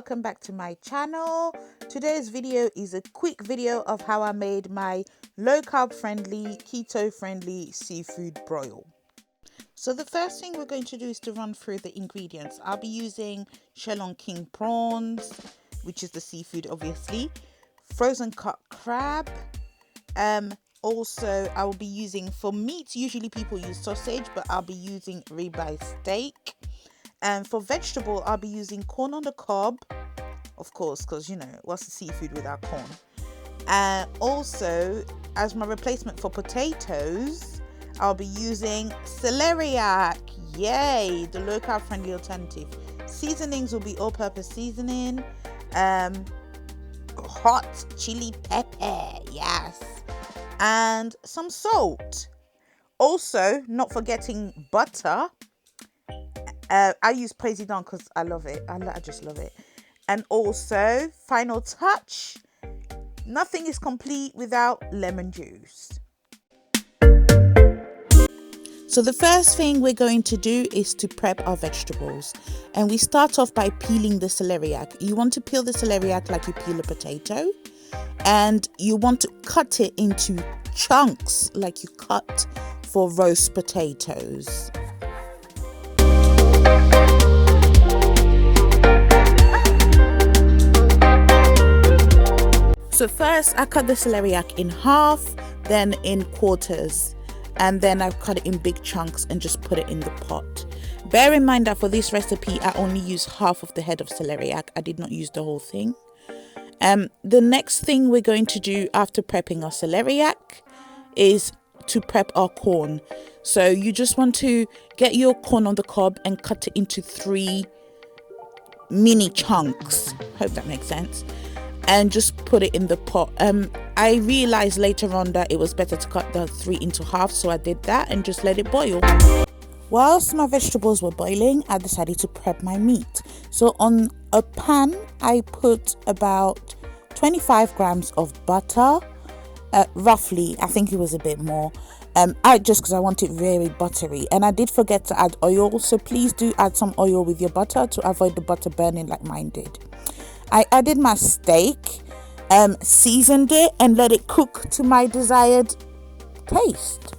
welcome back to my channel. Today's video is a quick video of how I made my low carb friendly, keto friendly seafood broil. So the first thing we're going to do is to run through the ingredients. I'll be using Shell King prawns, which is the seafood obviously, frozen cut crab. Also I will be using, for meat usually people use sausage, but I'll be using ribeye steak. And for vegetable, I'll be using corn on the cob, of course, because you know, what's the seafood without corn? And also, as my replacement for potatoes, I'll be using celeriac. Yay, the low carb friendly alternative. Seasonings will be all-purpose seasoning, hot chili pepper, yes, and some salt. Also, not forgetting butter. I use Président because I love it. I just love it. And also, final touch, nothing is complete without lemon juice. So the first thing we're going to do is to prep our vegetables. And we start off by peeling the celeriac. You want to peel the celeriac like you peel a potato. And you want to cut it into chunks like you cut for roast potatoes. So first I cut the celeriac in half, then in quarters, and then I cut it in big chunks and just put it in the pot. Bear in mind that for this recipe I only use half of the head of celeriac. I did not use the whole thing. The next thing we're going to do after prepping our celeriac is to prep our corn. So you just want to get your corn on the cob and cut it into 3 mini chunks. Hope that makes sense. And just put it in the pot. I realized later on that it was better to cut the 3 into half, so I did that and just let it boil. Whilst my vegetables were boiling, I decided to prep my meat. So on a pan, I put about 25 grams of butter, roughly. I think it was a bit more. Just because I want it very buttery, and I did forget to add oil, so please do add some oil with your butter to avoid the butter burning like mine did. I added my steak, seasoned it, and let it cook to my desired taste.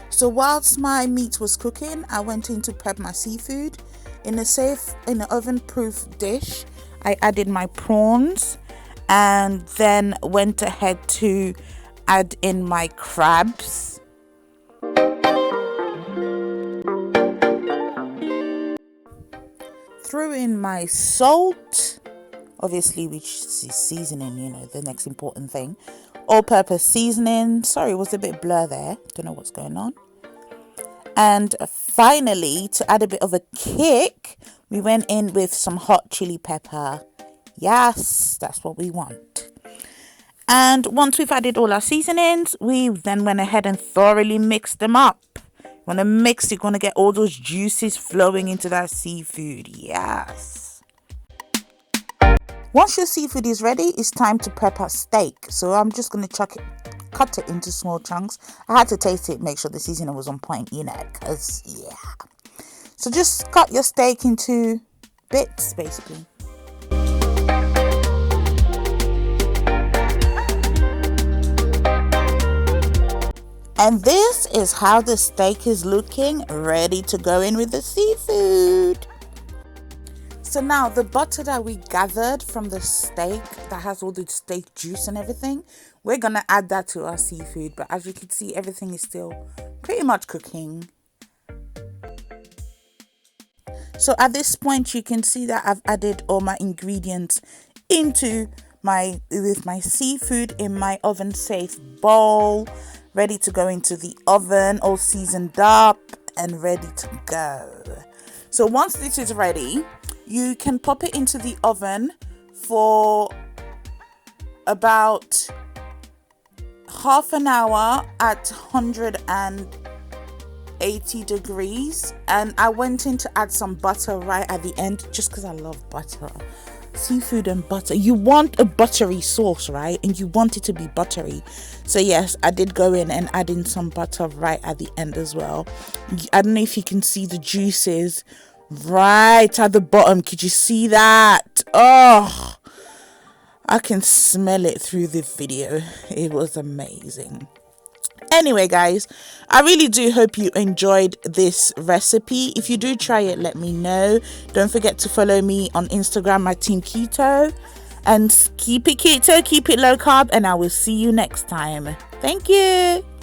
So whilst my meat was cooking, I went in to prep my seafood. In an oven-proof dish, I added my prawns and then went ahead to add in my crabs. Threw in my salt, obviously, which is seasoning, you know, the next important thing. All-purpose seasoning. Sorry, it was a bit blur there. Don't know what's going on. And finally, to add a bit of a kick, we went in with some hot chili pepper. Yes, that's what we want. And once we've added all our seasonings, we then went ahead and thoroughly mixed them up. When you mix, you're going to get all those juices flowing into that seafood. Yes. Once your seafood is ready, it's time to prep our steak. So I'm just going to cut it into small chunks. I had to taste it, make sure the seasoning was on point, you know, because, yeah. So just cut your steak into bits, basically. And this is how the steak is looking, ready to go in with the seafood. So now the butter that we gathered from the steak that has all the steak juice and everything, we're going to add that to our seafood. But as you can see, everything is still pretty much cooking. So at this point, you can see that I've added all my ingredients into my seafood in my oven safe bowl, ready to go into the oven, all seasoned up and ready to go. So once this is ready, you can pop it into the oven for about half an hour at 180 degrees. And I went in to add some butter right at the end, just because I love butter. Seafood and butter, you want a buttery sauce, right? And you want it to be buttery. So yes, I did go in and add in some butter right at the end as well. I don't know if you can see the juices right at the bottom. Could you see that? Oh, I can smell it through the video. It was amazing. Anyway, guys, I really do hope you enjoyed this recipe. If you do try it, let me know. Don't forget to follow me on Instagram, my team Keto. And keep it keto, keep it low carb, and I will see you next time. Thank you.